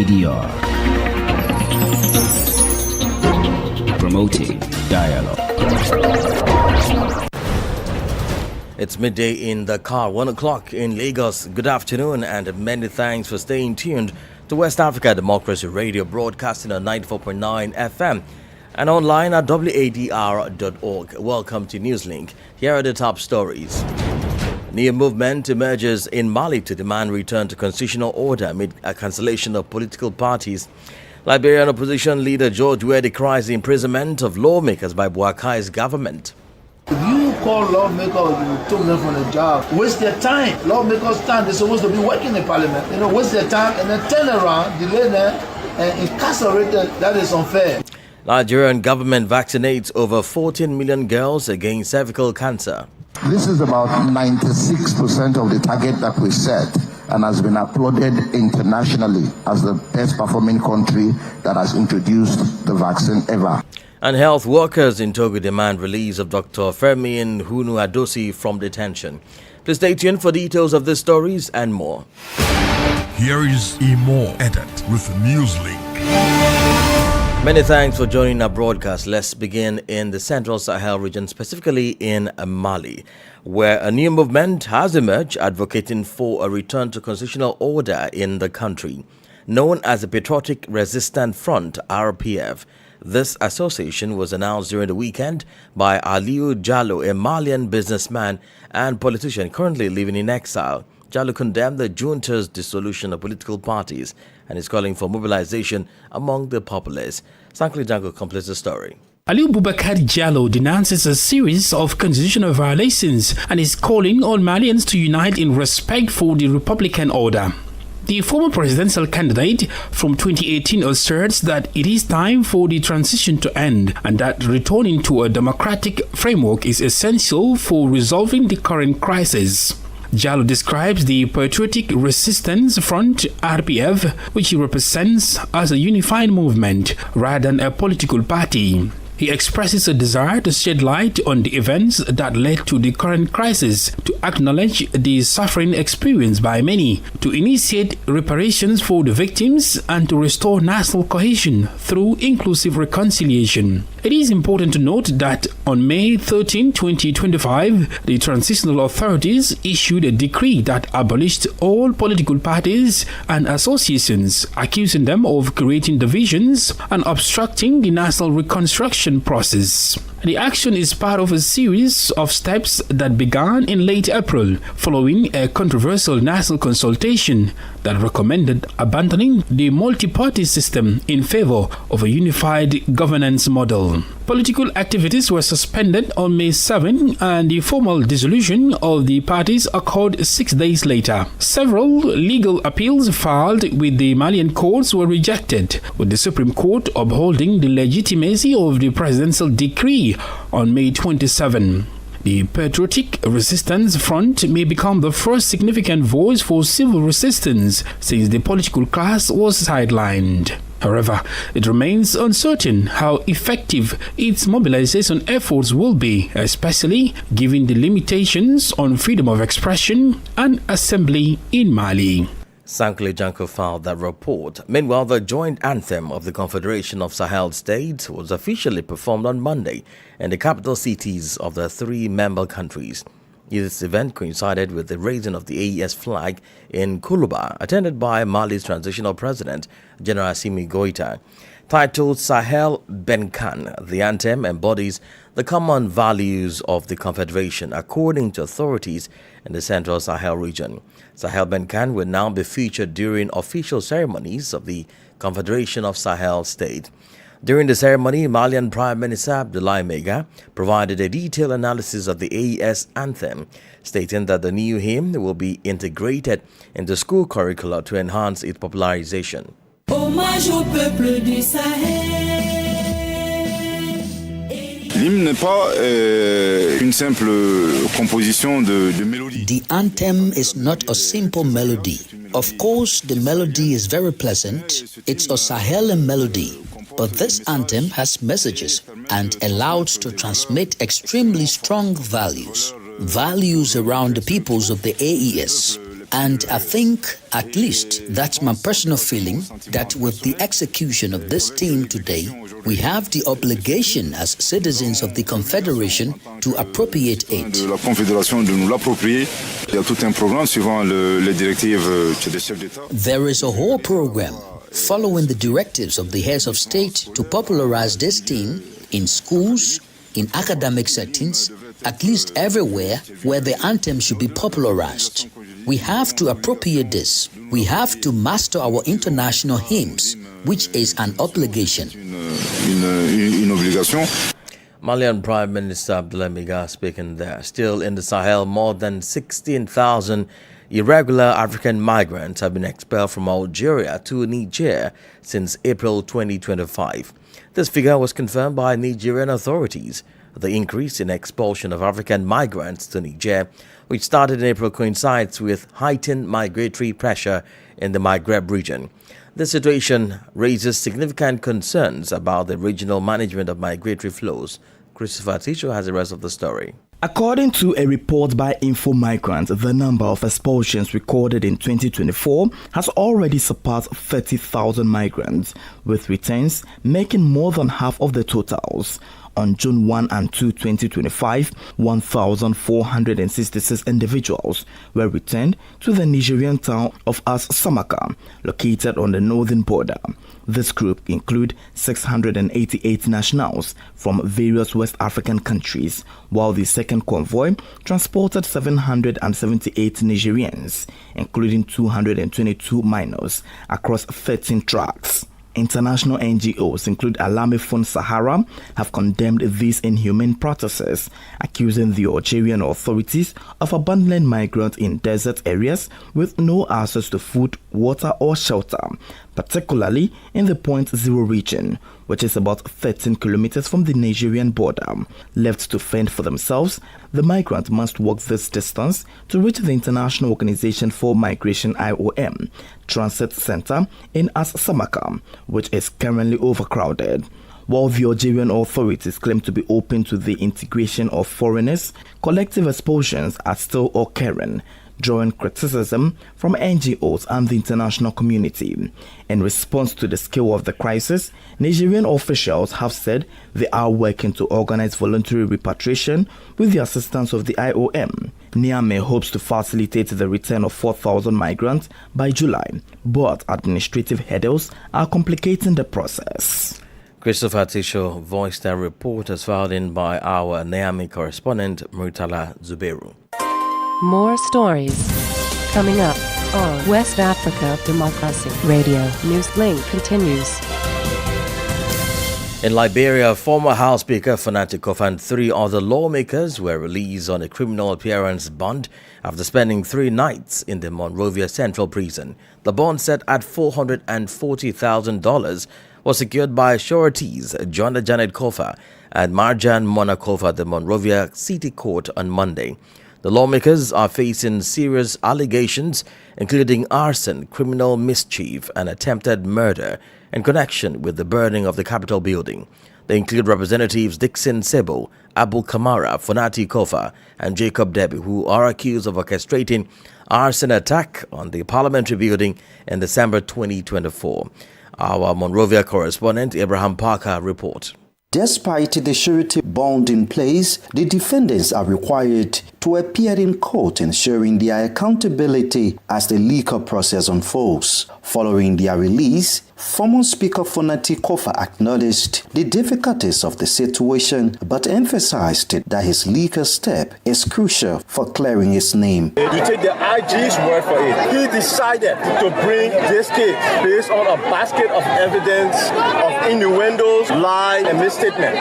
Radio. Promoting dialogue. It's midday in Dakar, 1 o'clock in Lagos. Good afternoon and many thanks for staying tuned to West Africa Democracy Radio, broadcasting on 94.9 FM and online at wadr.org. Welcome to Newslink. Here are the top stories. New movement emerges in Mali to demand return to constitutional order amid a cancellation of political parties. Liberian opposition leader George Weah decries the imprisonment of lawmakers by Boakai's government. If you call lawmakers, you took them from the job, waste their time. Lawmakers' time, they're supposed to be working in parliament. Waste their time and then turn around, delay them, and incarcerate them. That is unfair. Nigerian government vaccinates over 14 million girls against cervical cancer. This is about 96% of the target that we set and has been applauded internationally as the best performing country that has introduced the vaccine ever. And health workers in Togo demand release of Dr. Fermin Hunu Adosi from detention. Please stay tuned for details of these stories and more. Here is Imo Edit with Newslink. Many thanks for joining our broadcast. Let's begin in the Central Sahel region, specifically in Mali, where a new movement has emerged advocating for a return to constitutional order in the country, known as the Patriotic Resistance Front, RPF. This association was announced during the weekend by Aliou Diallo, a Malian businessman and politician currently living in exile. Diallo condemned the junta's dissolution of political parties and is calling for mobilization among the populace. Sankli Jango completes the story. Aliou Boubacar Diallo denounces a series of constitutional violations and is calling on Malians to unite in respect for the republican order. The former presidential candidate from 2018 asserts that it is time for the transition to end and that returning to a democratic framework is essential for resolving the current crisis. Diallo describes the Patriotic Resistance Front, RPF, which he represents as a unified movement rather than a political party. He expresses a desire to shed light on the events that led to the current crisis, to acknowledge the suffering experienced by many, to initiate reparations for the victims, and to restore national cohesion through inclusive reconciliation. It is important to note that on May 13, 2025, the transitional authorities issued a decree that abolished all political parties and associations, accusing them of creating divisions and obstructing the national reconstruction process. The action is part of a series of steps that began in late April following a controversial national consultation that recommended abandoning the multi-party system in favor of a unified governance model. Political activities were suspended on May 7 and the formal dissolution of the parties occurred 6 days later. Several legal appeals filed with the Malian courts were rejected, with the Supreme Court upholding the legitimacy of the presidential decree on May 27. The Patriotic Resistance Front may become the first significant voice for civil resistance since the political class was sidelined. However, it remains uncertain how effective its mobilization efforts will be, especially given the limitations on freedom of expression and assembly in Mali. Sankli Janko filed that report. Meanwhile, the joint anthem of the Confederation of Sahel States was officially performed on Monday in the capital cities of the three member countries. This event coincided with the raising of the AES flag in Kuluba, attended by Mali's transitional president, General Assimi Goïta. Titled Sahel Benkan, the anthem embodies the common values of the Confederation according to authorities in the Central Sahel region. Sahel Benkan will now be featured during official ceremonies of the Confederation of Sahel State. During the ceremony, Malian Prime Minister Abdoulaye Mega provided a detailed analysis of the AES anthem, stating that the new hymn will be integrated into school curricula to enhance its popularization. Hommage au peuple du Sahel. L'hymne n'est pas une simple composition de mélodie. The anthem is not a simple melody. Of course, the melody is very pleasant. It's a Sahelian melody. But this anthem has messages and allows to transmit extremely strong values. values around the peoples of the AES. And I think, at least that's my personal feeling, that with the execution of this team today, we have the obligation as citizens of the Confederation to appropriate it. De la Confédération de nous l'approprier. Il y a tout un programme suivant les directives des chefs d'État. There is a whole program following the directives of the heads of state to popularize this team in schools, in academic settings, at least everywhere where the anthem should be popularized. We have to appropriate this. We have to master our international hymns, which is an obligation. Une obligation. Malian Prime Minister Abdoulaye Miga speaking there. Still in the Sahel, more than 16,000 irregular African migrants have been expelled from Algeria to Niger since April 2025. This figure was confirmed by Nigerian authorities. The increase in expulsion of African migrants to Niger, which started in April, coincides with heightened migratory pressure in the Maghreb region. This situation raises significant concerns about the regional management of migratory flows. Christopher Ticho has the rest of the story. According to a report by Info Migrant, the number of expulsions recorded in 2024 has already surpassed 30,000 migrants, with returns making more than half of the totals. On June 1 and 2, 2025, 1,466 individuals were returned to the Nigerian town of As-Samaka, located on the northern border. This group include 688 nationals from various West African countries, while the second convoy transported 778 Nigerians, including 222 minors, across 13 tracks. International NGOs, including Alame Fund Sahara, have condemned these inhumane practices, accusing the Algerian authorities of abandoning migrants in desert areas with no access to food, water or shelter, particularly in the Point Zero region, which is about 13 kilometers from the Nigerian border. Left to fend for themselves, the migrant must walk this distance to reach the International Organization for Migration IOM Transit Center in As-Samaka, which is currently overcrowded. While the Algerian authorities claim to be open to the integration of foreigners, collective expulsions are still occurring, drawing criticism from NGOs and the international community. In response to the scale of the crisis, Nigerian officials have said they are working to organize voluntary repatriation with the assistance of the IOM. Niamey hopes to facilitate the return of 4,000 migrants by July, but administrative hurdles are complicating the process. Christopher Tisho voiced a report as filed in by our Niamey correspondent Murtala Zubeiru. More stories coming up on West Africa Democracy Radio. Newslink continues. In Liberia, former House Speaker Fanatic Kofa and 3 other lawmakers were released on a criminal appearance bond after spending 3 nights in the Monrovia Central Prison. The bond, set at $440,000, was secured by sureties John Janet Kofa and Marjan Mona Kofa at the Monrovia City Court on Monday. The lawmakers are facing serious allegations, including arson, criminal mischief, and attempted murder in connection with the burning of the Capitol building. They include Representatives Dixon Sebo, Abu Kamara, Fonati Kofa, and Jacob Debbie, who are accused of orchestrating arson attack on the parliamentary building in December 2024. Our Monrovia correspondent Abraham Parker reports. Despite the surety bond in place, the defendants are required to appear in court, ensuring their accountability as the legal process unfolds. Following their release, former Speaker Fonati Kofa acknowledged the difficulties of the situation but emphasized that his legal step is crucial for clearing his name. You take the IG's word for it. He decided to bring this case based on a basket of evidence of innuendos, lies, and misstatements.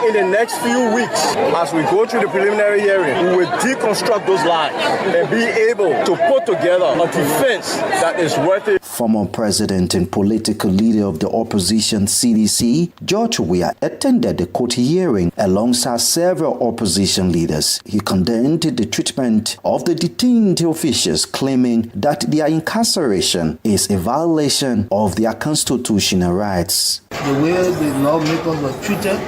In the next few weeks, as we go through the preliminary hearing, we will deconstruct those lies and be able to put together a defense that is worth it. Former President and political leader of the opposition CDC, George Weah, attended the court hearing alongside several opposition leaders. He condemned the treatment of the detained officials, claiming that their incarceration is a violation of their constitutional rights. The way the lawmakers were treated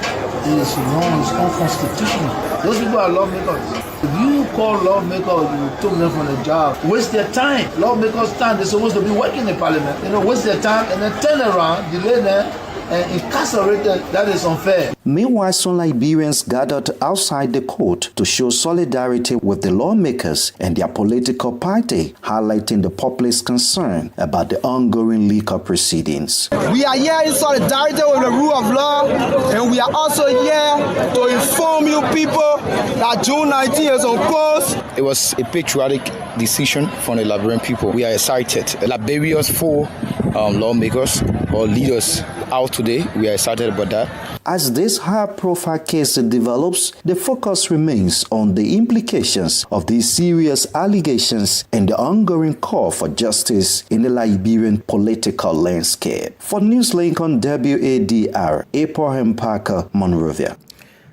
is wrong, it's unconstitutional. Those people are lawmakers. If you call lawmakers, you took them from the job, waste their time. Lawmakers' time, they're supposed to be working in parliament. Waste their time and then turn around, delay them, and incarcerate them. That is unfair. Meanwhile, some Liberians gathered outside the court to show solidarity with the lawmakers and their political party, highlighting the populace concern about the ongoing liquor proceedings. We are here in solidarity with the rule of law, and we are also here to inform you people that June 19 is on course. It was a patriotic decision from the Liberian people. We are excited. Liberia's four lawmakers or leaders out today. We are excited about that. As this high-profile case develops, the focus remains on the implications of these serious allegations and the ongoing call for justice in the Liberian political landscape. For Newslink on WADR, Abraham Parker, Monrovia.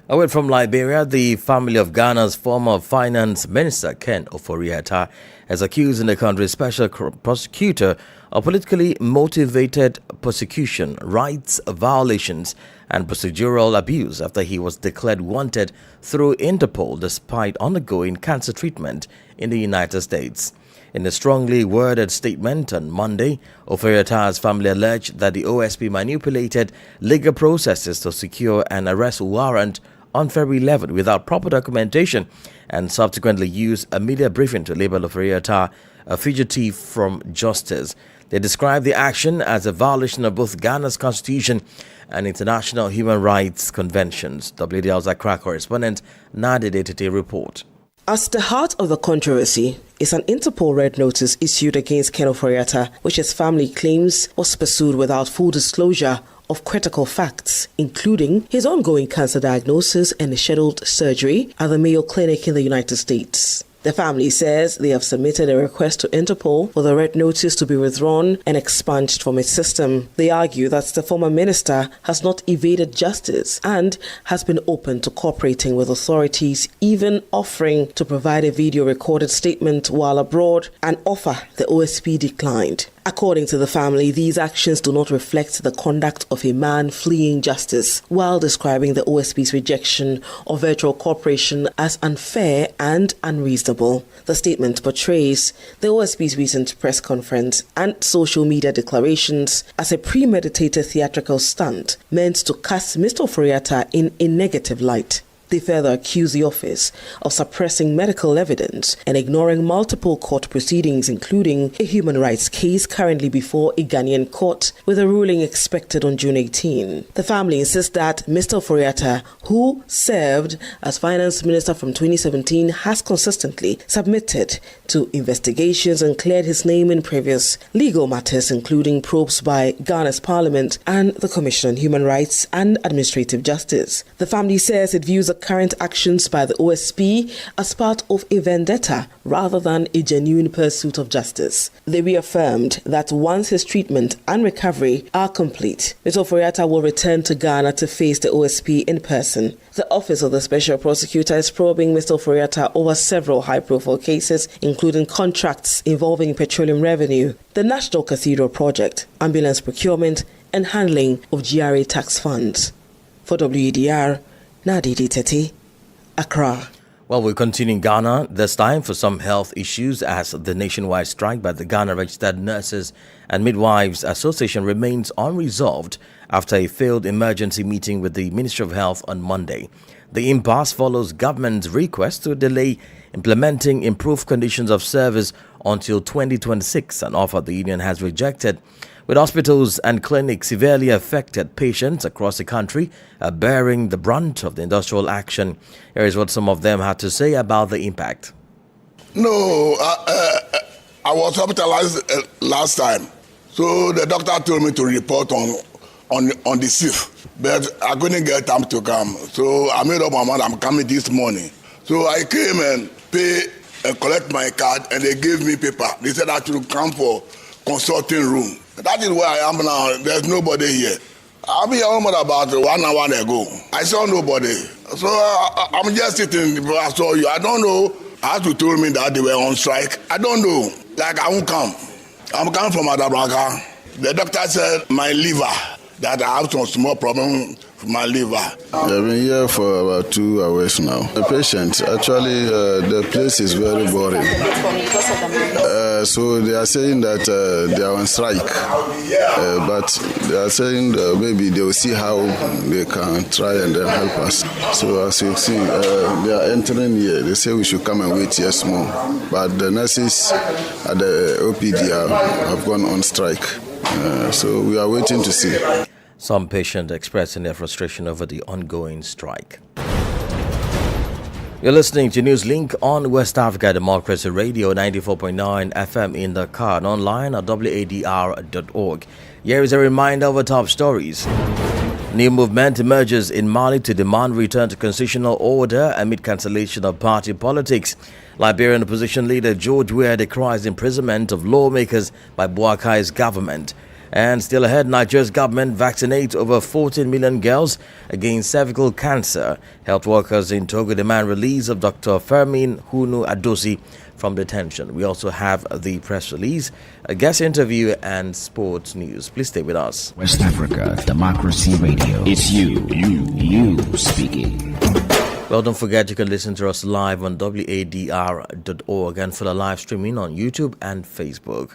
Away from Liberia, the family of Ghana's former finance minister, Ken Ofori-Atta, has accused the country's special prosecutor of politically motivated persecution, rights violations, and procedural abuse after he was declared wanted through Interpol despite undergoing cancer treatment in the United States. In a strongly worded statement on Monday, Ofori-Atta's family alleged that the OSP manipulated legal processes to secure an arrest warrant on February 11 without proper documentation and subsequently used a media briefing to label Ofori-Atta a fugitive from justice. They described the action as a violation of both Ghana's constitution and international human rights conventions. WDL's Accra correspondent Nadi Detete report. At the heart of the controversy is an Interpol red notice issued against Ken Ofori-Atta, which his family claims was pursued without full disclosure of critical facts, including his ongoing cancer diagnosis and a scheduled surgery at the Mayo Clinic in the United States. The family says they have submitted a request to Interpol for the red notice to be withdrawn and expunged from its system. They argue that the former minister has not evaded justice and has been open to cooperating with authorities, even offering to provide a video recorded statement while abroad, an offer the OSP declined. According to the family, these actions do not reflect the conduct of a man fleeing justice, while describing the OSP's rejection of virtual cooperation as unfair and unreasonable. The statement portrays the OSP's recent press conference and social media declarations as a premeditated theatrical stunt meant to cast Mr. Ofori-Atta in a negative light. They further accuse the office of suppressing medical evidence and ignoring multiple court proceedings, including a human rights case currently before a Ghanaian court with a ruling expected on June 18. The family insists that Mr. Ofori-Atta, who served as finance minister from 2017, has consistently submitted to investigations and cleared his name in previous legal matters, including probes by Ghana's parliament and the Commission on Human Rights and Administrative Justice. The family says it views the current actions by the OSP as part of a vendetta rather than a genuine pursuit of justice. They reaffirmed that once his treatment and recovery are complete, Mr. Ofori-Atta will return to Ghana to face the OSP in person. The Office of the Special Prosecutor is probing Mr. Ofori-Atta over several high-profile cases, including contracts involving petroleum revenue, the National Cathedral Project, ambulance procurement, and handling of GRA tax funds. For WDR, Nadi Detete, Accra. Well, we continue in Ghana, this time for some health issues as the nationwide strike by the Ghana Registered Nurses and Midwives Association remains unresolved after a failed emergency meeting with the Ministry of Health on Monday. The impasse follows government's request to delay implementing improved conditions of service until 2026, an offer the union has rejected. With hospitals and clinics severely affected, patients across the country are bearing the brunt of the industrial action. Here is what some of them had to say about the impact. No, I was hospitalized last time. So the doctor told me to report on the 6th, but I couldn't get time to come. So I made up my mind, I'm coming this morning. So I came and pay and collect my card, and they gave me paper. They said I should come for consulting room. That is where I am now. There's nobody here. I've been almost about 1 hour ago. I saw nobody. So I'm just sitting before I saw you. I don't know. As you told me that they were on strike, I don't know. Like, I won't come. I'm coming from Adabraka. The doctor said my liver, that I have some small problem my liver. I've been here for about 2 hours now. The patient, actually, the place is very boring. So they are saying that they are on strike, but they are saying maybe they will see how they can try and then help us. So as you see, they are entering here. They say we should come and wait here small, but the nurses at the OPD have gone on strike. So we are waiting to see. Some patients expressing their frustration over the ongoing strike. You're listening to Newslink on West Africa Democracy Radio 94.9 FM in Dakar and online at wadr.org. Here is a reminder of the top stories. New movement emerges in Mali to demand return to constitutional order amid cancellation of party politics. Liberian opposition leader George Weah decries imprisonment of lawmakers by Boakai's government. And still ahead, Nigeria's government vaccinates over 14 million girls against cervical cancer. Health workers in Togo demand release of Dr. Fermin Hunu Adosi from detention. We also have the press release, a guest interview and sports news. Please stay with us. West Africa Democracy Radio. It's you speaking. Well, don't forget you can listen to us live on wadr.org and follow live streaming on YouTube and Facebook.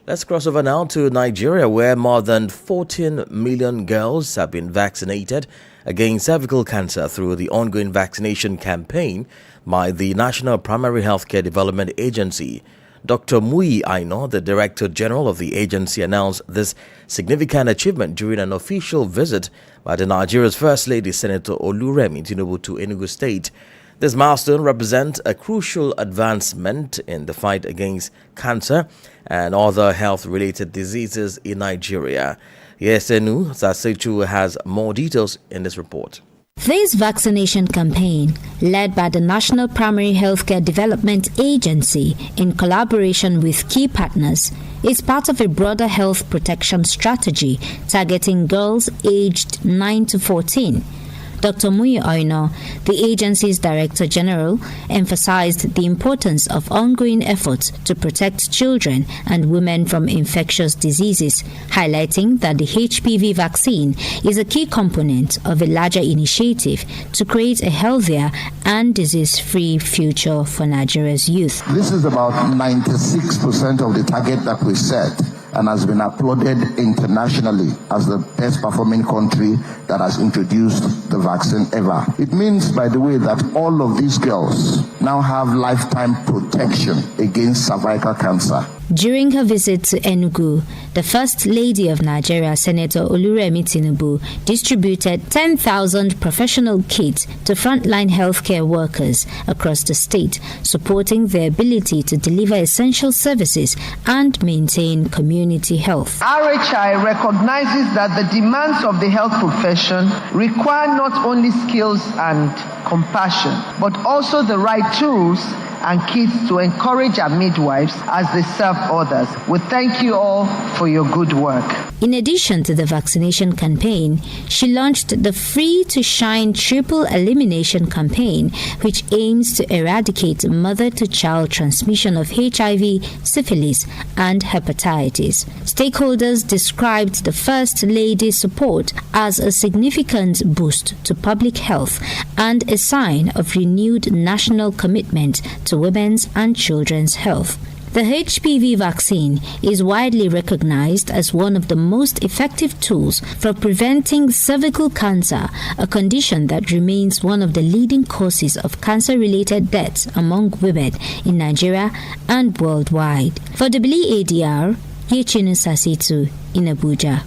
Let's cross over now to Nigeria, where more than 14 million girls have been vaccinated against cervical cancer through the ongoing vaccination campaign by the National Primary Healthcare Development Agency. Dr. Muyi Aino, the Director General of the agency, announced this significant achievement during an official visit by the Nigeria's First Lady, Senator Oluremi Tinubu, to Enugu State. This milestone represents a crucial advancement in the fight against cancer and other health-related diseases in Nigeria. Yesenu Sasechu has more details in this report. This vaccination campaign, led by the National Primary Healthcare Development Agency in collaboration with key partners, is part of a broader health protection strategy targeting girls aged 9 to 14. Dr. Muyi Aino, the agency's Director General, emphasized the importance of ongoing efforts to protect children and women from infectious diseases, highlighting that the HPV vaccine is a key component of a larger initiative to create a healthier and disease-free future for Nigeria's youth. This is about 96% of the target that we set, and has been applauded internationally as the best performing country that has introduced the vaccine ever. It means, by the way, that all of these girls now have lifetime protection against cervical cancer. During her visit to Enugu, the First Lady of Nigeria, Senator Oluremi Tinubu, distributed 10,000 professional kits to frontline healthcare workers across the state, supporting their ability to deliver essential services and maintain community health. RHI recognizes that the demands of the health profession require not only skills and compassion, but also the right tools and kits to encourage our midwives as they serve others. We thank you all for your good work. In addition to the vaccination campaign, she launched the Free to Shine Triple Elimination campaign, which aims to eradicate mother-to-child transmission of HIV, syphilis, and hepatitis. Stakeholders described the First Lady's support as a significant boost to public health and a sign of renewed national commitment to women's and children's health. The HPV vaccine is widely recognized as one of the most effective tools for preventing cervical cancer, a condition that remains one of the leading causes of cancer-related deaths among women in Nigeria and worldwide. For WADR, Yechinu Sasitu in Abuja.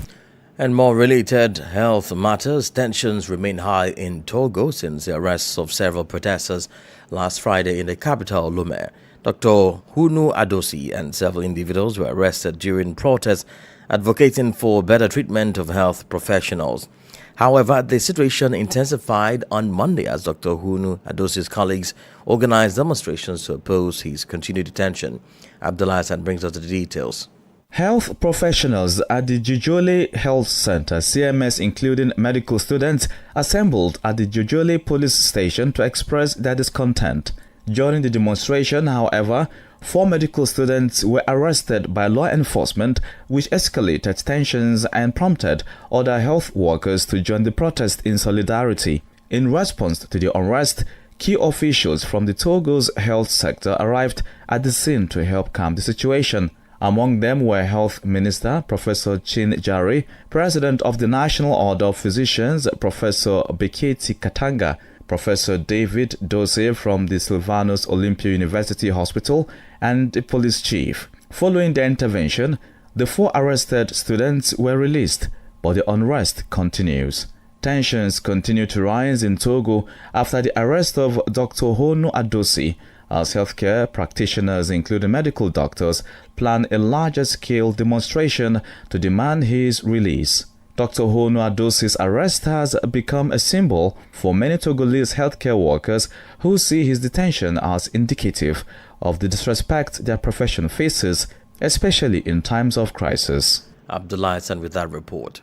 And more related health matters, tensions remain high in Togo since the arrests of several protesters last Friday in the capital, Lomé. Dr. Hunu Adosi and several individuals were arrested during protests advocating for better treatment of health professionals. However, the situation intensified on Monday as Dr. Hunu Adosi's colleagues organized demonstrations to oppose his continued detention. Abdullah Hassan brings us the details. Health professionals at the Jojole Health Center, CMS, including medical students, assembled at the Jojole police station to express their discontent. During the demonstration, however, 4 medical students were arrested by law enforcement, which escalated tensions and prompted other health workers to join the protest in solidarity. In response to the unrest, key officials from the Togo's health sector arrived at the scene to help calm the situation. Among them were Health Minister Professor Chin Jari, President of the National Order of Physicians Professor Beketi Katanga, Professor David Dose from the Sylvanus Olympia University Hospital, and the police chief. Following the intervention, the 4 arrested students were released, but the unrest continues. Tensions continue to rise in Togo after the arrest of Dr. Honu Adosi, as healthcare practitioners, including medical doctors, plan a larger-scale demonstration to demand his release. Dr. Honu Adosi's arrest has become a symbol for many Togolese healthcare workers who see his detention as indicative of the disrespect their profession faces, especially in times of crisis. Abdullah Hassan with that report.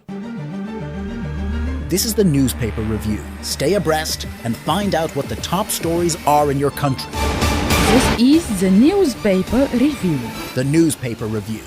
This is the newspaper review. Stay abreast and find out what the top stories are in your country. This is the newspaper review. The newspaper review.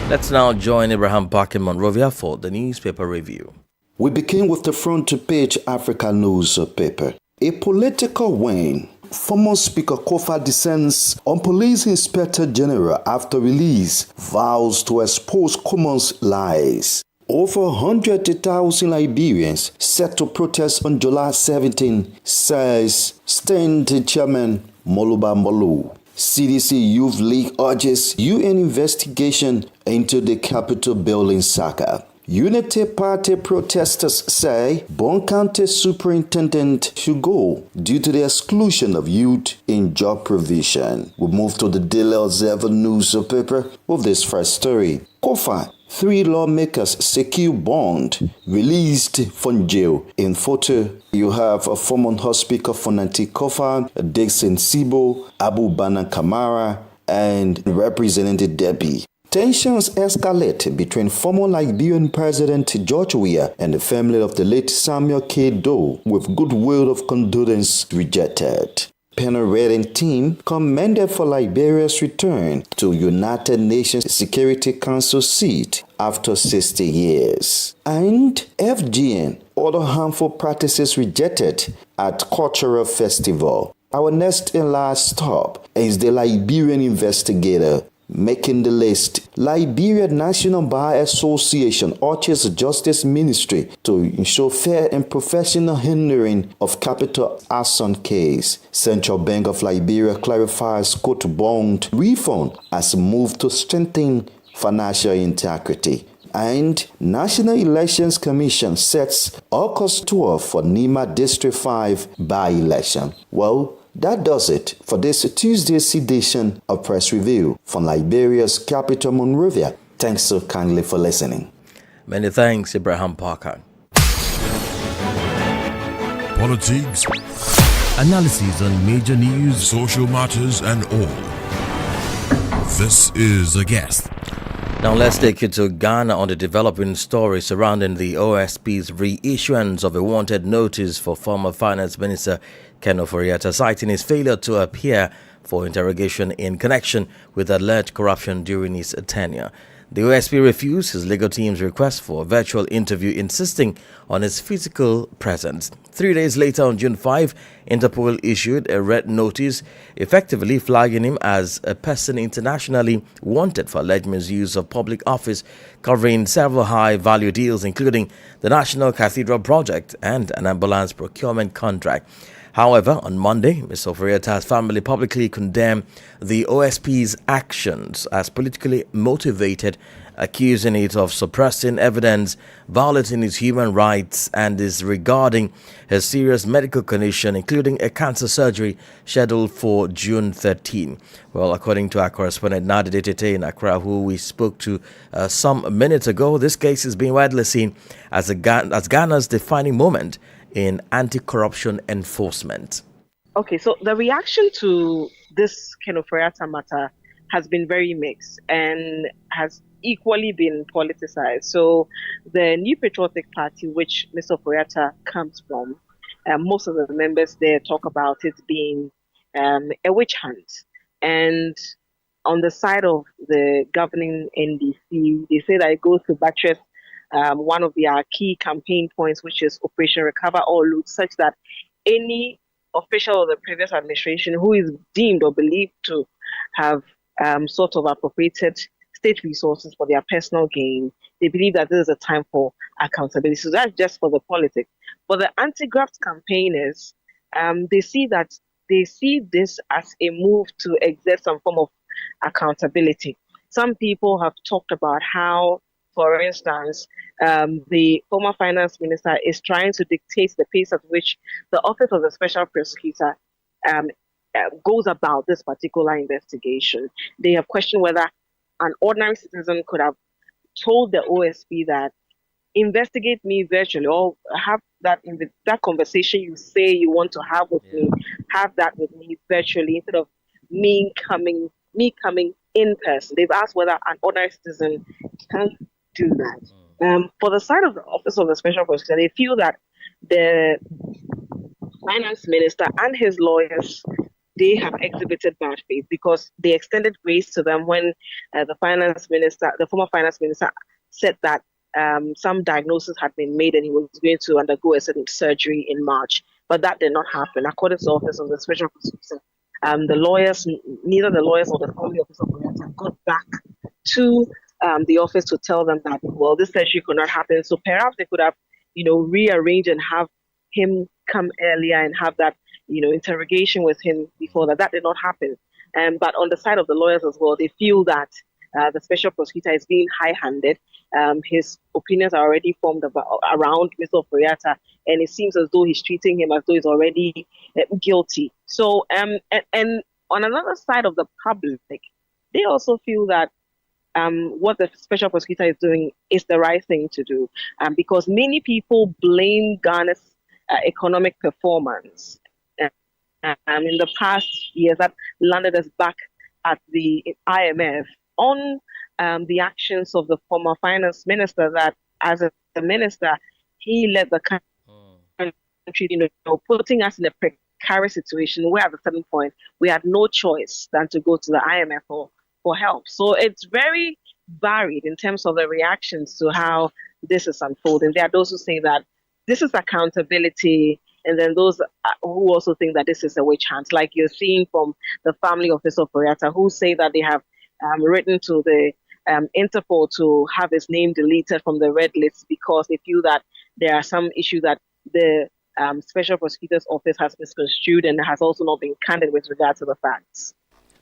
Let's now join Abraham Park in Monrovia for the newspaper review. We begin with the front page Africa newspaper. A political win. Former Speaker Kofa descends on Police Inspector General after release, vows to expose Kumon's lies. Over 100,000 Liberians set to protest on July 17, says Seconde Chairman Moluba Molu. CDC Youth League urges UN investigation into the Capitol building saga. Unity Party protesters say Bon County Superintendent should go due to the exclusion of youth in job provision. We move to the Daily Observer newspaper with this first story. Kofa, 3 lawmakers secure bond released from jail. In photo, you have a former House Speaker Fonanti Kofa, Dixon Sibo, Abu Bana Kamara, and Representative Debbie. Tensions escalate between former Liberian President George Weah and the family of the late Samuel K. Doe, with goodwill of condolence rejected. Panel rating team commended for Liberia's return to United Nations Security Council seat after 60 years. And FGN, other harmful practices rejected at cultural festival. Our next and last stop is the Liberian investigator making the list. Liberia National Bar Association urges the Justice Ministry to ensure fair and professional handling of capital arson case. Central Bank of Liberia clarifies court bond refund as a move to strengthen financial integrity. And National Elections Commission sets August 12 for Nima District 5 by-election. Well, that does it for this Tuesday's edition of Press Review from Liberia's capital, Monrovia. Thanks so kindly for listening. Many thanks, Abraham Parker. Politics, analysis on major news, social matters, and all. This is A Guest. Now let's take you to Ghana on the developing story surrounding the OSP's reissuance of a wanted notice for former Finance Minister Ken Ofori-Atta, citing his failure to appear for interrogation in connection with alleged corruption during his tenure. The OSP refused his legal team's request for a virtual interview, insisting on his physical presence. 3 days later, on June 5, Interpol issued a red notice, effectively flagging him as a person internationally wanted for alleged misuse of public office, covering several high-value deals, including the National Cathedral Project and an ambulance procurement contract. However, on Monday, Mr. Ofori-Atta's family publicly condemned the OSP's actions as politically motivated, accusing it of suppressing evidence, violating his human rights, and disregarding his serious medical condition, including a cancer surgery scheduled for June 13. Well, according to our correspondent Nadi Tete in Accra, who we spoke to some minutes ago, this case is being widely seen as Ghana's defining moment in anti-corruption enforcement. Okay, so the reaction to this Ken Ofori-Atta matter has been very mixed and has equally been politicized. So the New Patriotic Party, which Mr. Ofori-Atta comes from, most of the members there talk about it being a witch hunt. And on the side of the governing NDC, they say that it goes to buttress one of their key campaign points, which is Operation Recover All Loot, such that any official of the previous administration who is deemed or believed to have sort of appropriated state resources for their personal gain, they believe that this is a time for accountability. So that's just for the politics. For the anti-graft campaigners, they see this as a move to exert some form of accountability. Some people have talked about how, for instance, the former finance minister is trying to dictate the pace at which the Office of the Special Prosecutor goes about this particular investigation. They have questioned whether an ordinary citizen could have told the OSP that investigate me virtually, or have that conversation you say you want to have with me, have that with me virtually instead of me coming in person. They've asked whether an ordinary citizen can do that. For the side of the Office of the Special Prosecutor, they feel that the finance minister and his lawyers, they have exhibited bad faith because they extended grace to them when the former finance minister, said that some diagnosis had been made and he was going to undergo a certain surgery in March. But that did not happen. According to the Office of the Special Prosecutor, the lawyers, neither the lawyers nor the family officer got back to the office to tell them that, well, this surgery could not happen. So perhaps they could have, rearranged and have him come earlier and have that, interrogation with him before that. That did not happen. But on the side of the lawyers as well, they feel that the special prosecutor is being high-handed. His opinions are already formed around Mr. Ofori-Atta, and it seems as though he's treating him as though he's already guilty. So, and on another side of the public, they also feel that what the special prosecutor is doing is the right thing to do, because many people blame Ghana's economic performance in the past years that landed us back at the IMF on the actions of the former finance minister, that as a minister, he led the country, putting us in a precarious situation where at a certain point we had no choice than to go to the IMF for help. So it's very varied in terms of the reactions to how this is unfolding. There are those who say that this is accountability, and then those who also think that this is a witch hunt, like you're seeing from the family of Mr. Ofori-Atta, who say that they have written to the Interpol to have his name deleted from the red list because they feel that there are some issues that the Special Prosecutor's Office has misconstrued and has also not been candid with regard to the facts.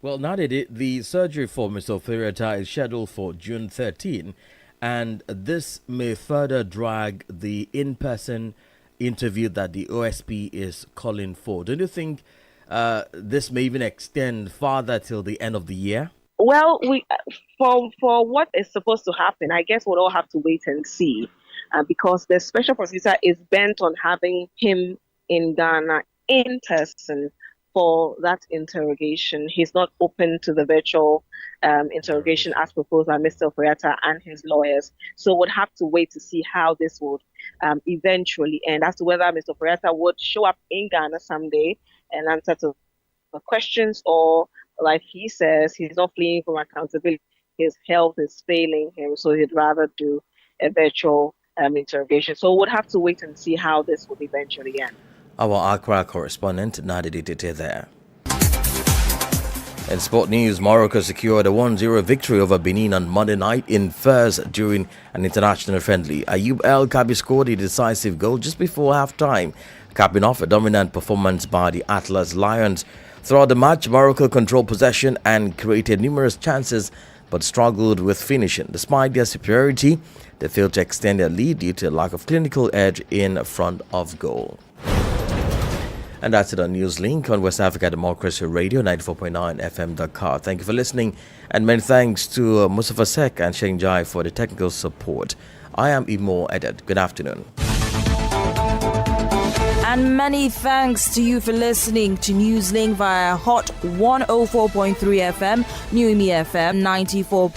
Well, now the surgery for Mr. Ofori-Atta is scheduled for June 13, and this may further drag the in-person interview that the OSP is calling for. Don't you think this may even extend farther till the end of the year? Well, for what is supposed to happen, I guess we'll all have to wait and see, because the special prosecutor is bent on having him in Ghana in person for that interrogation. He's not open to the virtual interrogation as proposed by Mr. Ofori-Atta and his lawyers. So we'll have to wait to see how this would eventually end, as to whether Mr. Ofori-Atta would show up in Ghana someday and answer to the questions, or like he says, he's not fleeing from accountability. His health is failing him, so he'd rather do a virtual interrogation. So we'll have to wait and see how this would eventually end. Our Accra correspondent, Nadidi Tete there. In sport news, Morocco secured a 1-0 victory over Benin on Monday night in Fez during an international friendly. Ayub El Kabi scored a decisive goal just before half-time, capping off a dominant performance by the Atlas Lions. Throughout the match, Morocco controlled possession and created numerous chances but struggled with finishing. Despite their superiority, they failed to extend their lead due to a lack of clinical edge in front of goal. And that's it on Newslink on West Africa Democracy Radio 94.9 FM Dakar. Thank you for listening, and many thanks to Mustafa Sek and Sheng Jai for the technical support. I am Imo Edet. Good afternoon. And many thanks to you for listening to Newslink via Hot 104.3 FM, New Me FM 94.